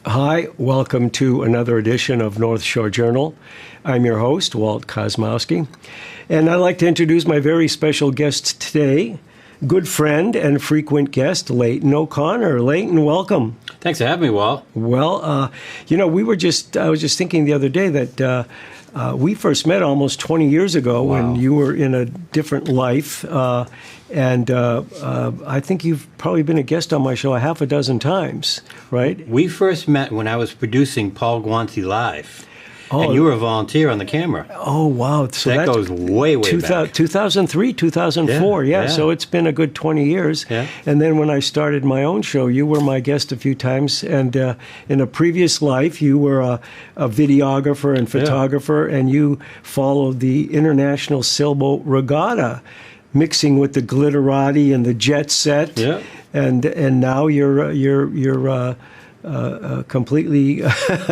Hi, welcome to another edition of North Shore Journal. I'm your host, Walt Kosmowski, and I'd like to introduce my very special guest today, good friend and frequent guest, Leighton O'Connor. Leighton, welcome. Thanks for having me, Walt. Well, I was just thinking the other day that we first met almost 20 years ago when you were in a different life, and I think you've probably been a guest on my show a half a dozen times, right? We first met when I was producing Paul Guanti Live, and you were a volunteer on the camera. Oh, wow. So that goes way back. 2003, 2004, yeah. So it's been a good 20 years. Yeah. And then when I started my own show, you were my guest a few times. And in a previous life, you were a videographer and photographer, and you followed the International Sailboat Regatta, mixing with the glitterati and the jet set. Yeah. And now you're completely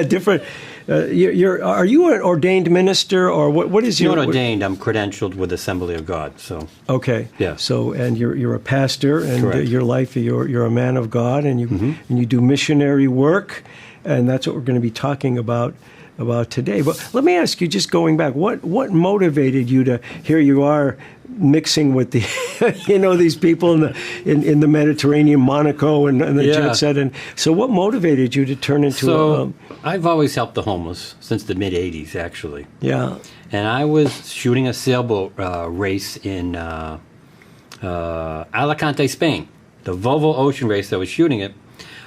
different. Are you an ordained minister, or what is your? Not ordained. I'm credentialed with Assembly of God. So okay, yeah. So and you're a pastor, and Correct. Your life you're a man of God, and you do missionary work, and that's what we're going to be talking about today. But let me ask you, just going back, what motivated you to? Here you are mixing with the these people in the Mediterranean, Monaco, and the jet set, and so what motivated you to turn into I've always helped the homeless since the mid 80s, actually. Yeah. And I was shooting a sailboat race in Alicante, Spain, the Volvo Ocean Race. I was shooting it,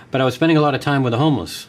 but I was spending a lot of time with the homeless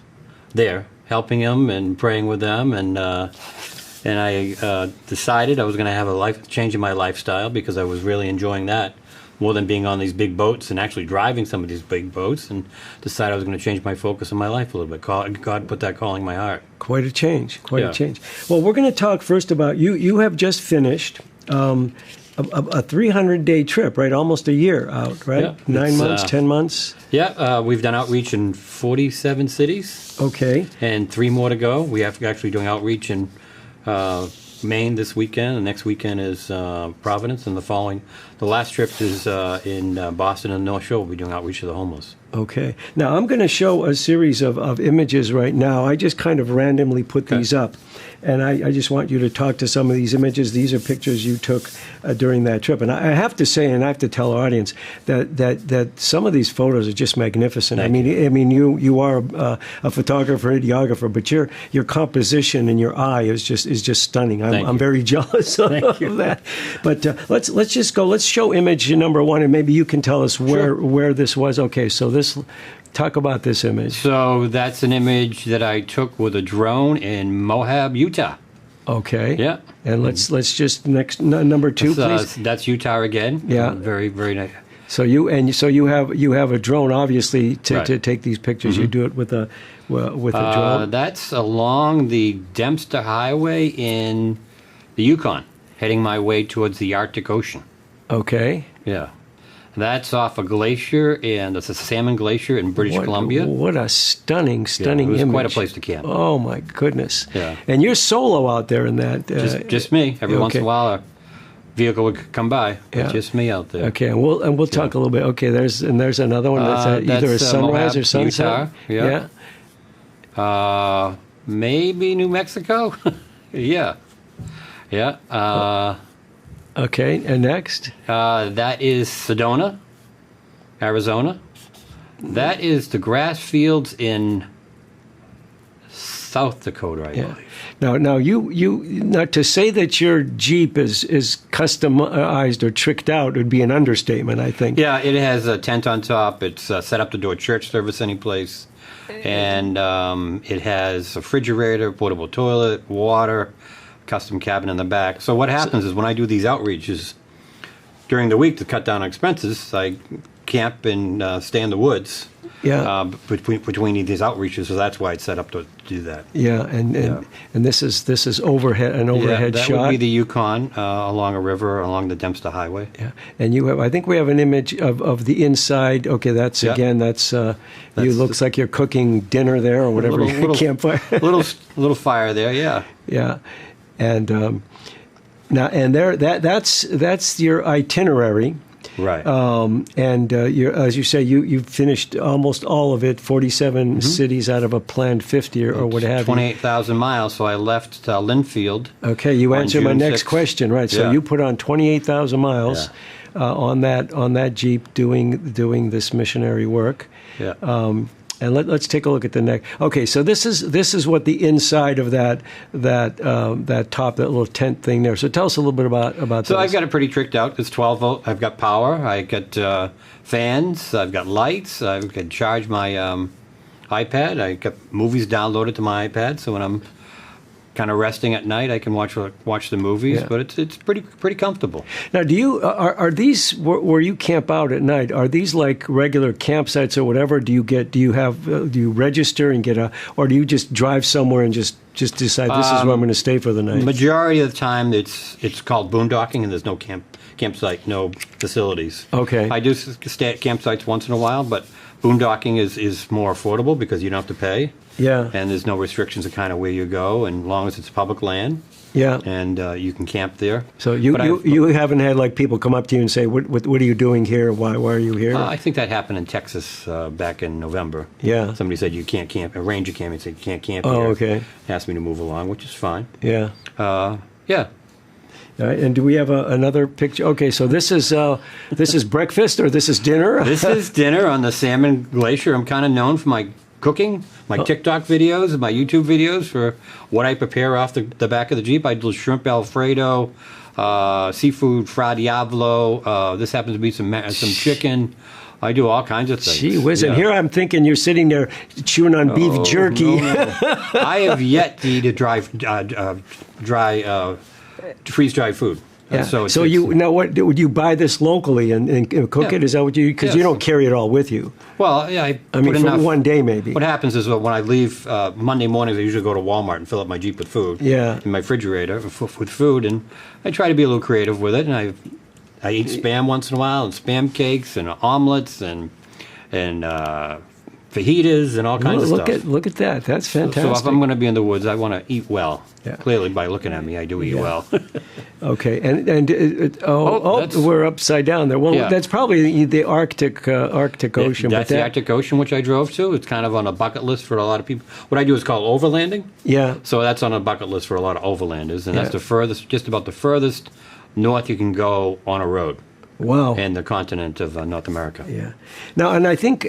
there, helping them and praying with them, and I decided I was going to have a change in my lifestyle because I was really enjoying that more than being on these big boats and actually driving some of these big boats, and decided I was going to change my focus in my life a little bit. God put that calling in my heart. Quite a change. A change. Well, we're going to talk first about you. You have just finished a 300-day trip, right? Almost a year out, right? Yeah, 9 months, 10 months? Yeah, we've done outreach in 47 cities. Okay. And 3 more to go. We have actually doing outreach in Maine this weekend. The next weekend is Providence, and the last trip is in Boston and North Shore. We'll be doing outreach to the homeless. Okay. Now, I'm going to show a series of images right now. I just kind of randomly put these up, and I just want you to talk to some of these images. These are pictures you took during that trip. And I have to say, and I have to tell our audience, that some of these photos are just magnificent. I mean, you are a photographer, videographer, but your composition and your eye is just stunning. I'm very jealous of that. But let's just go. Let's show image number 1, and maybe you can tell us where this was. Okay, so talk about this image. So that's an image that I took with a drone in Moab, Utah. Okay. Yeah. And let's just number 2, please. That's Utah again. Yeah. Very, very nice. So you have a drone, obviously, to take these pictures. Mm-hmm. You do it with a drone. That's along the Dempster Highway in the Yukon, heading my way towards the Arctic Ocean. Okay. Yeah. That's off a glacier, and it's a Salmon Glacier in British Columbia. What a stunning image. It was quite a place to camp. Oh, my goodness. Yeah. And you're solo out there in that. Just me. Every once in a while, a vehicle would come by. But just me out there. Okay, and we'll talk a little bit. Okay, there's another one that's either a sunrise Moab, or sunset. Utah. Yeah. Maybe New Mexico. Yeah. Okay, and next? That is Sedona, Arizona. That is the grass fields in South Dakota, I believe. Now you to say that your Jeep is customized or tricked out would be an understatement, I think. Yeah, it has a tent on top. It's set up to do a church service any place, and it has a refrigerator, portable toilet, water, custom cabin in the back. So what happens is when I do these outreaches during the week to cut down on expenses, I camp and stay in the woods. Yeah. Between these outreaches, so that's why it's set up to do that. Yeah, and this is an overhead that shot. That would be the Yukon along a river, along the Dempster Highway. Yeah, and I think we have an image of the inside. Okay, that's you looks like you're cooking dinner there or whatever. Little campfire. little fire there. Yeah. Yeah, and now that's your itinerary. Right. And as you say, you finished almost all of it, 47 cities out of a planned 50 or what have you. 28,000 miles, so I left Linfield. Okay, you answered my June next 6th. question, right? So Yeah. you put on 28,000 miles on that Jeep doing this missionary work. Yeah. And let's take a look at the next. Okay, so this is what the inside of that top, that little tent thing there. So tell us a little bit about So this. I've got it pretty tricked out. It's 12 volt. I've got power. I got fans. I've got lights. I can charge my iPad. I got movies downloaded to my iPad. So when I'm kind of resting at night, I can watch the movies. Yeah. But it's pretty comfortable. Now, do you are these where you camp out at night? Are these like regular campsites or whatever? Do you register and get or do you just drive somewhere and just decide this is where I'm going to stay for the night? Majority of the time, it's called boondocking, and there's no campsite, no facilities. Okay. I do stay at campsites once in a while, but boondocking is more affordable because you don't have to pay. Yeah. And there's no restrictions of kind of where you go, and as long as it's public land. Yeah. And you can camp there. So you haven't had like people come up to you and say, what are you doing here? Why are you here? I think that happened in Texas back in November. Yeah. Somebody said you can't camp. A ranger came and said you can't camp Oh, here. okay. Asked me to move along, which is fine. Yeah. Yeah. All right, and do we have another picture? Okay, so this is breakfast or this is dinner? This is dinner on the Salmon Glacier. I'm kind of known for my cooking, my TikTok videos, and my YouTube videos for what I prepare off the back of the Jeep. I do shrimp Alfredo, seafood Fra Diavolo. This happens to be some chicken. I do all kinds of things. Gee whiz, and here I'm thinking you're sitting there chewing on beef jerky. No. I have yet to eat a dry freeze-dried food. Yeah. So you now what would you buy this locally and cook it? Is that what you? Because you don't carry it all with you. Well, yeah. I mean, for one day maybe. What happens is when I leave Monday mornings, I usually go to Walmart and fill up my Jeep with food. Yeah. In my refrigerator with food, and I try to be a little creative with it. And I eat Spam once in a while, and Spam cakes, and omelets, and fajitas, and all kinds of stuff. Look at that. That's fantastic. So if I'm going to be in the woods, I want to eat well. Yeah. Clearly, by looking at me, I do eat well. Okay, and we're upside down there. Well, that's probably the Arctic Ocean. That's the Arctic Ocean, which I drove to. It's kind of on a bucket list for a lot of people. What I do is called overlanding. Yeah. So that's on a bucket list for a lot of overlanders, and that's the furthest, just about the furthest north you can go on a road. Wow. And the continent of North America. Yeah. Now, and I think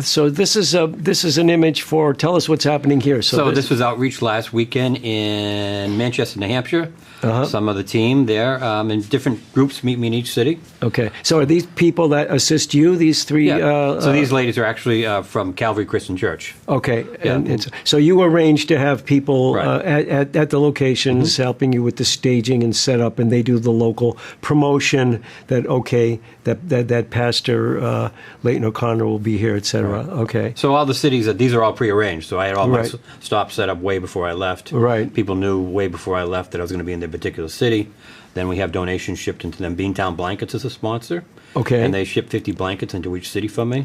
so. This is an image for. Tell us what's happening here. So this was outreach last weekend in Manchester, New Hampshire. Some of the team there, and different groups meet me in each city. Okay. So are these people that assist you? These three. Yeah. So these ladies are actually from Calvary Christian Church. Okay. Yeah. And so you arrange to have people Right. at the locations helping you with the staging and setup, and they do the local promotion. That Pastor Leighton O'Connor will be here, etc. Right. Okay. So all the cities, these are all prearranged. So I had all my Right. stops set up way before I left. Right. People knew way before I left that I was going to be in their particular city. Then we have donations shipped into them. Beantown Blankets is a sponsor. Okay. And they ship 50 blankets into each city for me.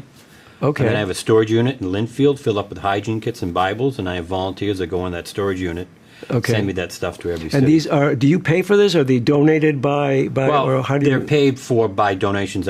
Okay. And then I have a storage unit in Linfield filled up with hygiene kits and Bibles, and I have volunteers that go in that storage unit. Okay. Send me that stuff to every city. And these are? Do you pay for this? Are they donated by? Well, or how do they're you, paid for by donations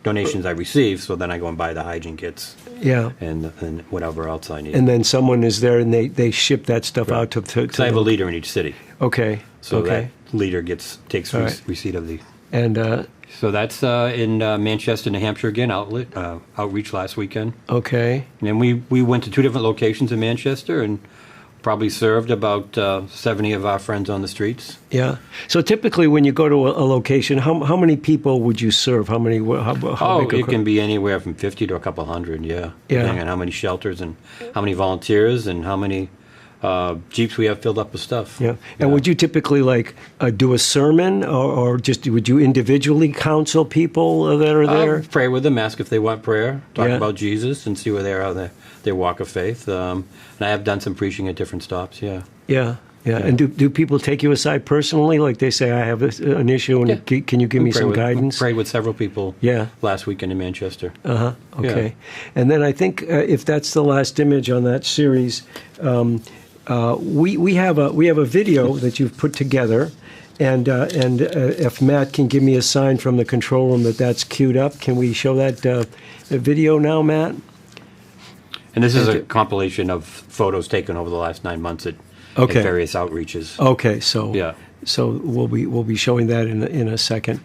donations I receive. So then I go and buy the hygiene kits. Yeah. And whatever else I need. And then someone is there, and they ship that stuff out to. Because I have a leader in each city. Okay. So okay. that leader takes right. receipt of the. And. So that's in Manchester, New Hampshire again. Outreach last weekend. Okay. And we went to 2 different locations in Manchester and probably served about 70 of our friends on the streets. Yeah. So typically, when you go to a location, how many people would you serve? How many? How big it can be anywhere from 50 to a couple hundred. Yeah. Yeah. Depending on how many shelters and how many volunteers and how many Jeeps we have filled up with stuff. Yeah. And would you typically do a sermon, or just would you individually counsel people that are there? Pray with them, ask if they want prayer, talk Yeah. about Jesus, and see where they are on their walk of faith. And I have done some preaching at different stops. Yeah. Yeah. Yeah. And do people take you aside personally? Like they say, I have an issue, and can you give me some guidance? Prayed with several people. Yeah. Last weekend in Manchester. Okay. Yeah. And then I think if that's the last image on that series, we have a video that you've put together, And if Matt can give me a sign from the control room that that's queued up, can we show that video now, Matt? And this is a compilation of photos taken over the last 9 months at various outreaches. Okay, so Yeah. so we'll be showing that in a second.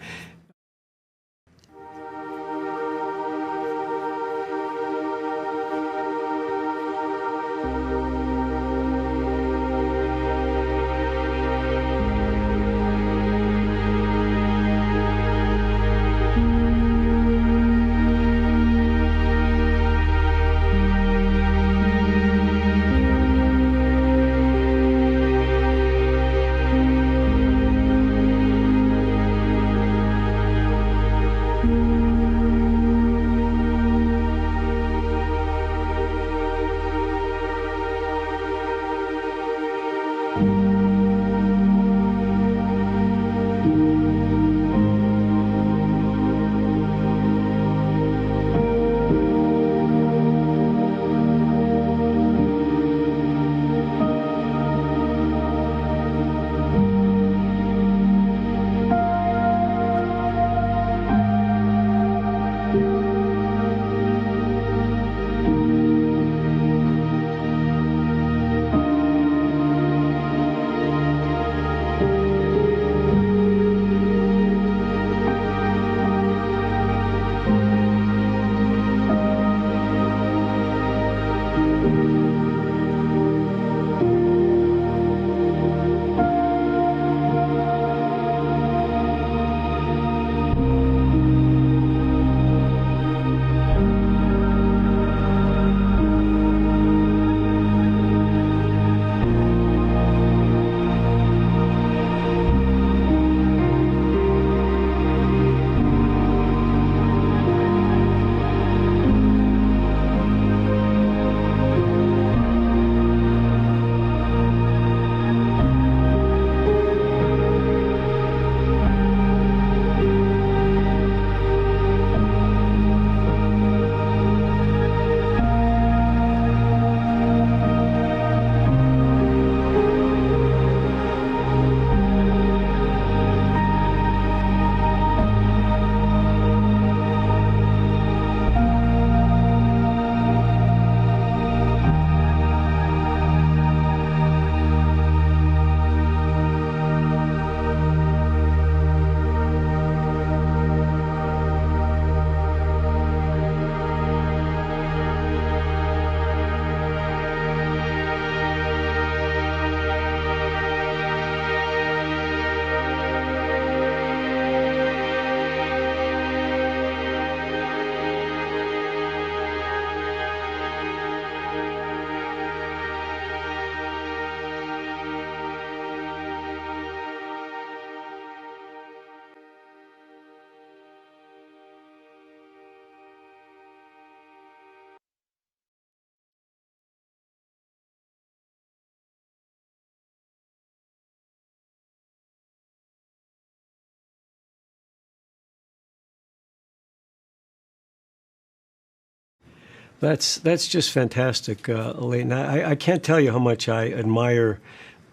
That's just fantastic, Leighton. I can't tell you how much I admire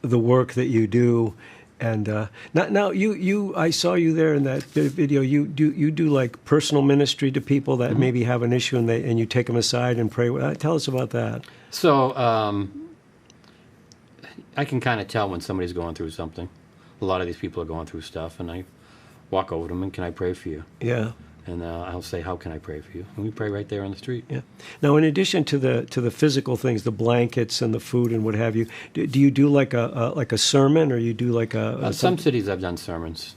the work that you do. And now you I saw you there in that video. You do like personal ministry to people that maybe have an issue, and you take them aside and pray. Tell us about that. So I can kind of tell when somebody's going through something. A lot of these people are going through stuff, and I walk over to them and, can I pray for you? Yeah. And I'll say, how can I pray for you? And we pray right there on the street. Yeah. Now, in addition to the physical things, the blankets and the food and what have you, do you do like a sermon, or you do like some cities I've done sermons.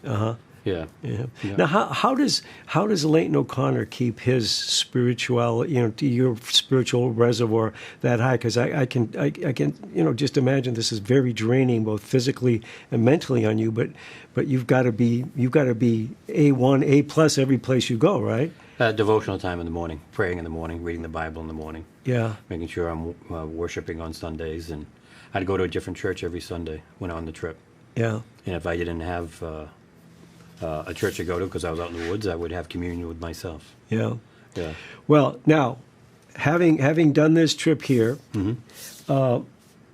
Yeah. Yeah. Now, how does Leighton O'Connor keep his spiritual, your spiritual reservoir that high? Because I can just imagine this is very draining, both physically and mentally on you. But you've got to be A1, A+ every place you go, right? Devotional time in the morning, praying in the morning, reading the Bible in the morning. Yeah. Making sure I'm worshiping on Sundays, and I'd go to a different church every Sunday when I'm on the trip. Yeah. And if I didn't have a church to go to because I was out in the woods, I would have communion with myself. Yeah. Yeah. Well, now, having done this trip here,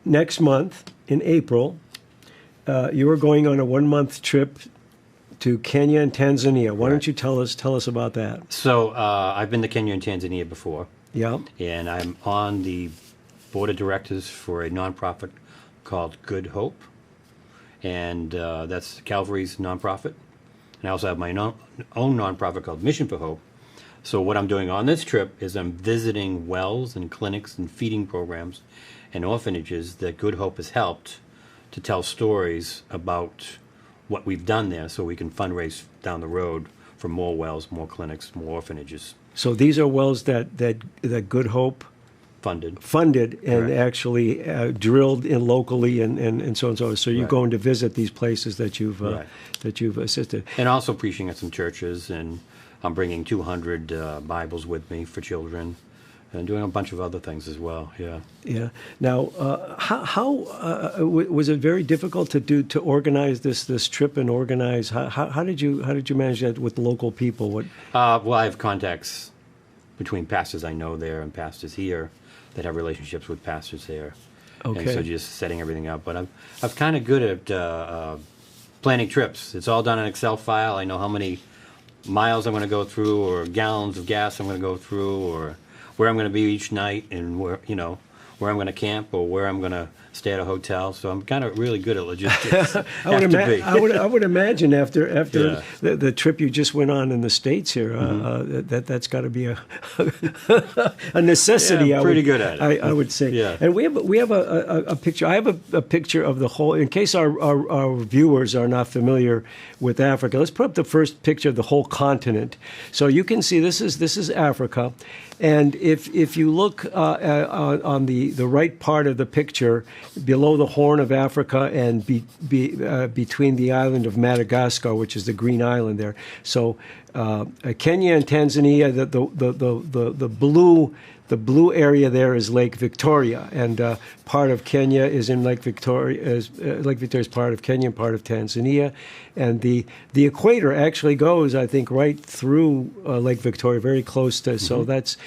next month in April, you were going on a 1-month trip to Kenya and Tanzania. Why don't you tell us about that? So I've been to Kenya and Tanzania before. Yeah. And I'm on the board of directors for a nonprofit called Good Hope. And that's Calvary's nonprofit. And I also have my own nonprofit called Mission for Hope. So what I'm doing on this trip is I'm visiting wells and clinics and feeding programs and orphanages that Good Hope has helped to tell stories about what we've done there so we can fundraise down the road for more wells, more clinics, more orphanages. So these are wells that Good Hope funded and Correct. Actually drilled in locally and so on and so on. So you're Right. going to visit these places that you've Right. assisted. And also preaching at some churches, and I'm bringing 200 Bibles with me for children, and doing a bunch of other things as well. Yeah. Yeah. Now, was it very difficult to organize this trip and organize? How did you manage that with local people? What? Well, I have contacts between pastors I know there and pastors here that have relationships with pastors there. Okay. And so just setting everything up. But I'm kind of good at planning trips. It's all done in an Excel file. I know how many miles I'm going to go through, or gallons of gas I'm going to go through, or where I'm going to be each night, and where I'm going to camp, or where I'm going to stay at a hotel. So I'm kind of really good at logistics. I would imagine after Yeah. the trip you just went on in the States here, that's got to be a a necessity. Yeah, I'm pretty good at it. I would say. Yeah. And we have a picture. I have a picture of the whole. In case our viewers are not familiar with Africa, let's put up the first picture of the whole continent. So you can see this is Africa. And if you look on the right part of the picture, below the Horn of Africa and between the island of Madagascar, which is the green island there. So Kenya and Tanzania, the blue area there is Lake Victoria, and part of Kenya is in Lake Victoria. Lake Victoria is part of Kenya and part of Tanzania, and the equator actually goes, I think, right through Lake Victoria, very close to. So that's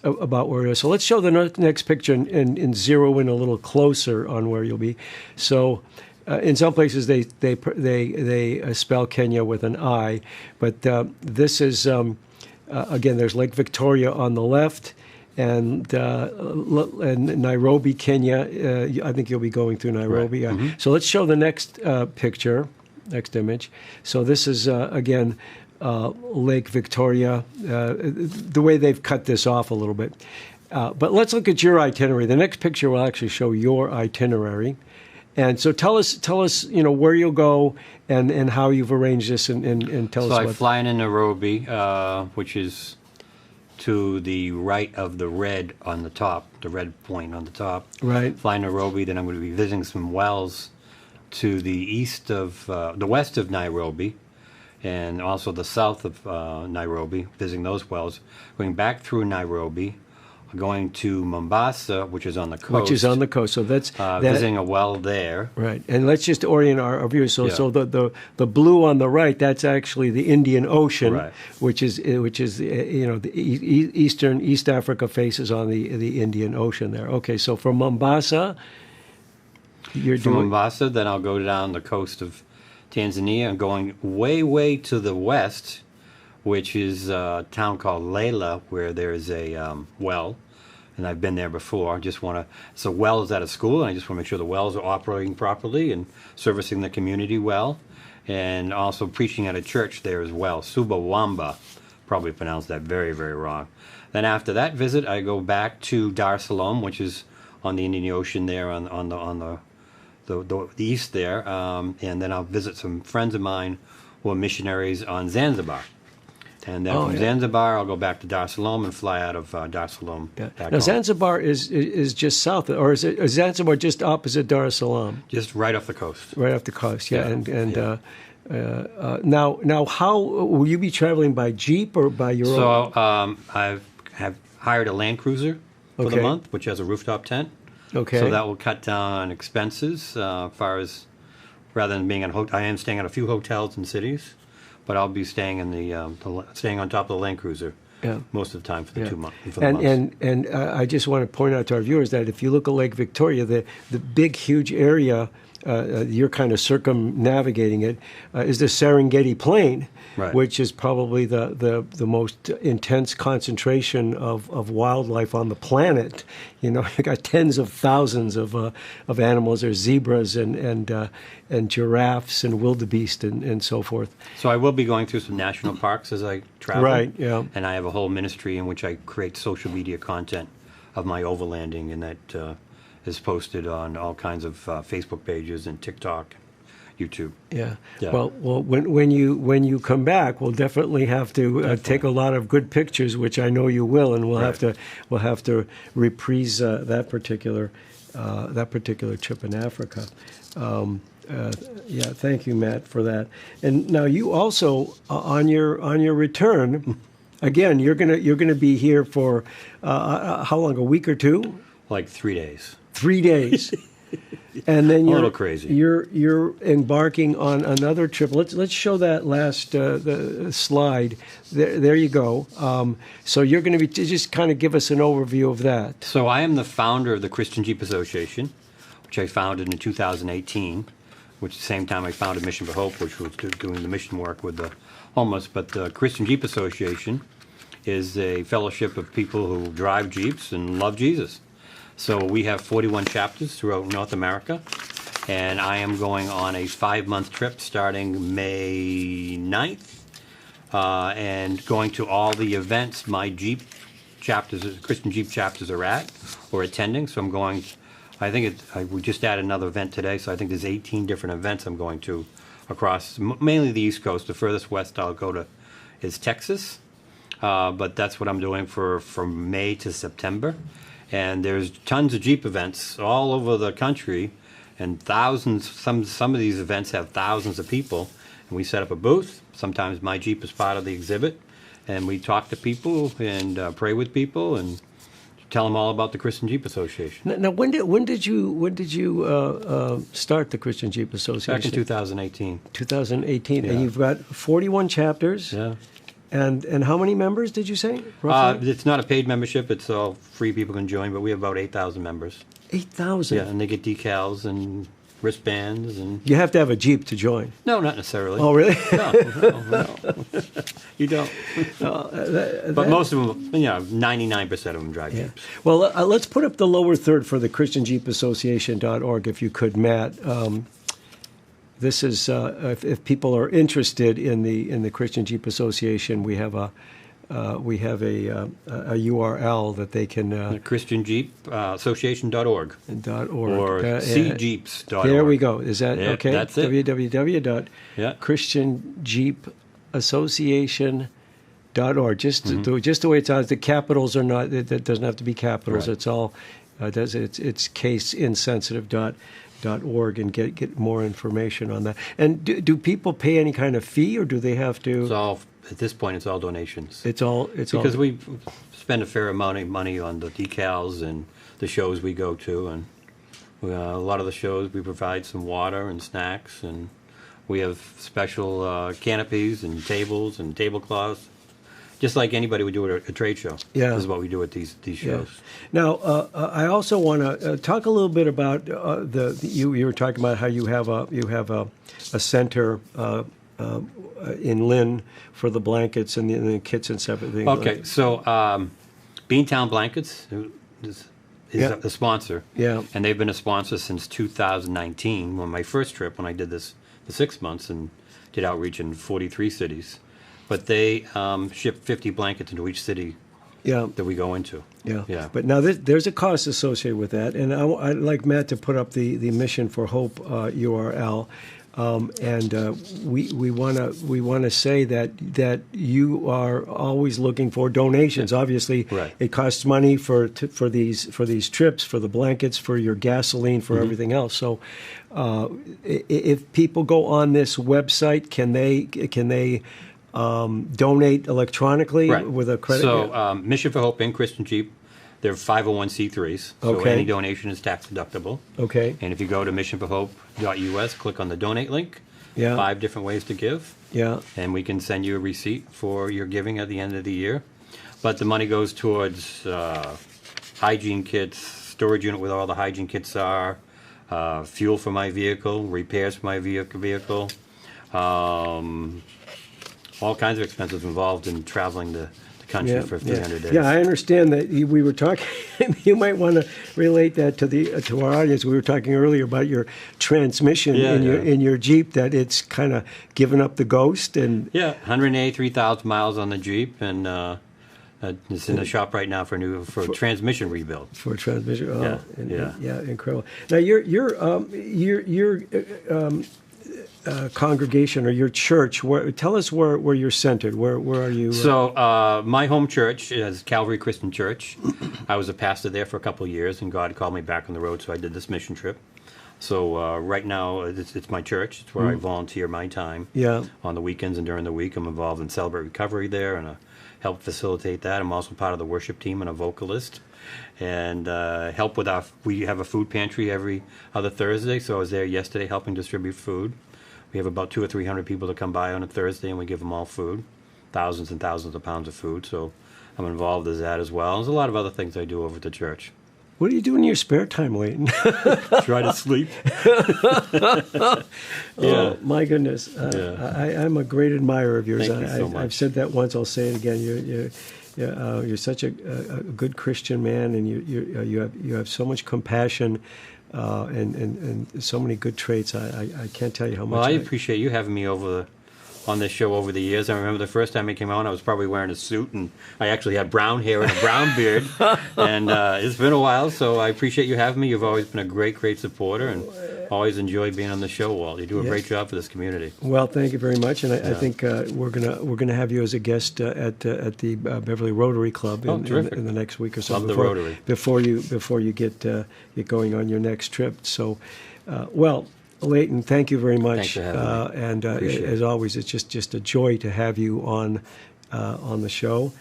about where it is. So let's show the next picture and zero in a little closer on where you'll be. So. In some places, they spell Kenya with an I, but this is again. There's Lake Victoria on the left, and Nairobi, Kenya. I think you'll be going through Nairobi. Right. So let's show the next picture, next image. So this is again Lake Victoria. The way they've cut this off a little bit, but let's look at your itinerary. The next picture will actually show your itinerary. And so tell us, where you'll go and how you've arranged this, and tell us. So I fly in Nairobi, which is to the right of the red on the top, the red point on the top. Right. Fly in Nairobi, then I'm going to be visiting some wells to the west of Nairobi, and also the south of Nairobi, visiting those wells. Going back through Nairobi, going to Mombasa, which is on the coast. So that's visiting a well there. Right, and let's just orient our viewers. So, Yeah. so the blue on the right, that's actually the Indian Ocean, Right. which is the East Africa faces on the Indian Ocean there. Okay, so from Mombasa, From Mombasa, then I'll go down the coast of Tanzania and going way to the west, which is a town called Layla, where there is a well, and I've been there before. So well is at a school, and I just want to make sure the wells are operating properly and servicing the community well, and also preaching at a church there as well, Subawamba, probably pronounced that very, very wrong. Then after that visit, I go back to Dar es Salaam, which is on the Indian Ocean there, on the east there, and then I'll visit some friends of mine who are missionaries on Zanzibar. And then from Zanzibar, I'll go back to Dar es Salaam and fly out of Dar es Salaam. Yeah. Back Now, home. Zanzibar is just south, or is Zanzibar just opposite Dar es Salaam? Just right off the coast. Right off the coast, yeah. Yeah. Now, how will you be traveling by jeep or by your own? So I have hired a Land Cruiser for Okay. the month, which has a rooftop tent. Okay. So that will cut down on expenses as far as rather than being at a hotel. I am staying at a few hotels and cities, but I'll be staying in staying on top of the Land Cruiser most of the time for the 2 months. And I just want to point out to our viewers that if you look at Lake Victoria, the big, huge area you're kind of circumnavigating it, is the Serengeti Plain, Right. which is probably the most intense concentration of wildlife on the planet. You know, you got tens of thousands of animals. There's zebras and giraffes and wildebeest and so forth. So I will be going through some national parks as I travel. Right, yeah. And I have a whole ministry in which I create social media content of my overlanding, and that is posted on all kinds of Facebook pages and TikTok, YouTube. Yeah. Yeah. Well, when you come back, we'll definitely have to take a lot of good pictures, which I know you will, and we'll have to reprise that particular trip in Africa. Yeah, thank you, Matt, for that. And now you also on your return, again, you're gonna be here for how long? A week or two? Like 3 days. 3 days. And then you're a little crazy. You're embarking on another trip. Let's show that last the slide. There you go. So you're going to be just kind of give us an overview of that. So I am the founder of the Christian Jeep Association, which I founded in 2018, which at the same time I founded Mission for Hope, which was doing the mission work with the homeless. But the Christian Jeep Association is a fellowship of people who drive Jeeps and love Jesus. So we have 41 chapters throughout North America, and I am going on a 5-month trip starting May 9th, and going to all the events my Jeep chapters, Christian Jeep chapters are at or attending. So I'm going, I think we just added another event today, so I think there's 18 different events I'm going to across, mainly the East Coast. The furthest west I'll go to is Texas, but that's what I'm doing from May to September. And there's tons of Jeep events all over the country, and thousands. Some of these events have thousands of people, and we set up a booth. Sometimes my Jeep is part of the exhibit, and we talk to people and pray with people and tell them all about the Christian Jeep Association. Now, when did you start the Christian Jeep Association? Back in 2018. 2018, Yeah. and you've got 41 chapters. Yeah. And how many members did you say? Roughly? It's not a paid membership. It's all free. People can join, but we have about 8,000 members. 8,000. Yeah, and they get decals and wristbands and. You have to have a Jeep to join. No, not necessarily. Oh, really? No. You don't. But most of them, 99% of them drive Jeeps. Well, let's put up the lower third for the ChristianJeepAssociation.org, if you could, Matt. This is if people are interested in the Christian Jeep Association, we have a URL that they can ChristianJeepAssociation.org or cjeeps.org. There we go. Is that okay? That's it. www.ChristianJeepAssociation.org. Just the way it's on. The capitals are not. It doesn't have to be capitals. Right. It's all. It's case insensitive .org and get more information on that. And do people pay any kind of fee, or do they have to? It's all at this point. It's all donations. It's all because we spend a fair amount of money on the decals and the shows we go to, and a lot of the shows we provide some water and snacks, and we have special canopies and tables and tablecloths. Just like anybody would do at a trade show. Yeah. This is what we do at these shows. Yeah. Now, I also want to talk a little bit about you were talking about how you have a center in Lynn for the blankets and the kits and stuff. Okay, so Beantown Blankets is the sponsor. Yeah. And they've been a sponsor since 2019. On my first trip, when I did this for 6 months and did outreach in 43 cities. But they ship 50 blankets into each city that we go into. Yeah. But now there's a cost associated with that, and I'd like Matt to put up the Mission for Hope URL, and we want to say that you are always looking for donations. Obviously, right. It costs money for these trips, for the blankets, for your gasoline, for everything else. So, if people go on this website, can they donate electronically with a credit? So Mission for Hope and Christian Jeep, they're 501c3s. So any donation is tax deductible. Okay. And if you go to missionforhope.us, click on the donate link. 5 different ways to give. Yeah. And we can send you a receipt for your giving at the end of the year. But the money goes towards hygiene kits, storage unit where all the hygiene kits are, fuel for my vehicle, repairs for my vehicle, all kinds of expenses involved in traveling the country for 300 days. Yeah, I understand that we were talking. You might want to relate that to our audience. We were talking earlier about your transmission in your Jeep, that it's kind of given up the ghost. And 183,000 miles on the Jeep, and it's in the shop right now for transmission rebuild. For transmission, incredible. Now your congregation or your church. Tell us where you're centered. Where are you? So my home church is Calvary Christian Church. I was a pastor there for a couple of years, and God called me back on the road, so I did this mission trip. So right now it's my church. It's where I volunteer my time. Yeah. On the weekends and during the week, I'm involved in Celebrate Recovery there, and I help facilitate that. I'm also part of the worship team and a vocalist, and help with we have a food pantry every other Thursday. So I was there yesterday helping distribute food. We have about 200 or 300 people that come by on a Thursday, and we give them all food, thousands and thousands of pounds of food. So I'm involved as that as well. There's a lot of other things I do over at the church. What do you do in your spare time, Leighton? Try to sleep. Oh, my goodness. I'm a great admirer of yours. Thank you so much. I've said that once. I'll say it again. You're such a good Christian man, and you have so much compassion and so many good traits. I can't tell you how much. Well, I appreciate you having me on this show over the years. I remember the first time I came on, I was probably wearing a suit, and I actually had brown hair and a brown beard. And it's been a while, so I appreciate you having me. You've always been a great supporter, and always enjoyed being on the show, Walt. You do a great job for this community. Well, thank you very much, and I think we're gonna have you as a guest at the Beverly Rotary Club in the next week or so. Love the Rotary. Before you get going on your next trip. So, well. Leighton, thank you very much. Thanks for having me. And as always, it's just a joy to have you on the show.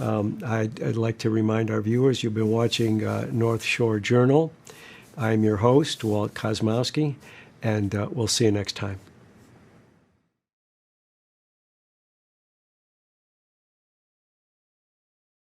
I'd like to remind our viewers you've been watching North Shore Journal. I'm your host, Walt Kosmowski, and we'll see you next time.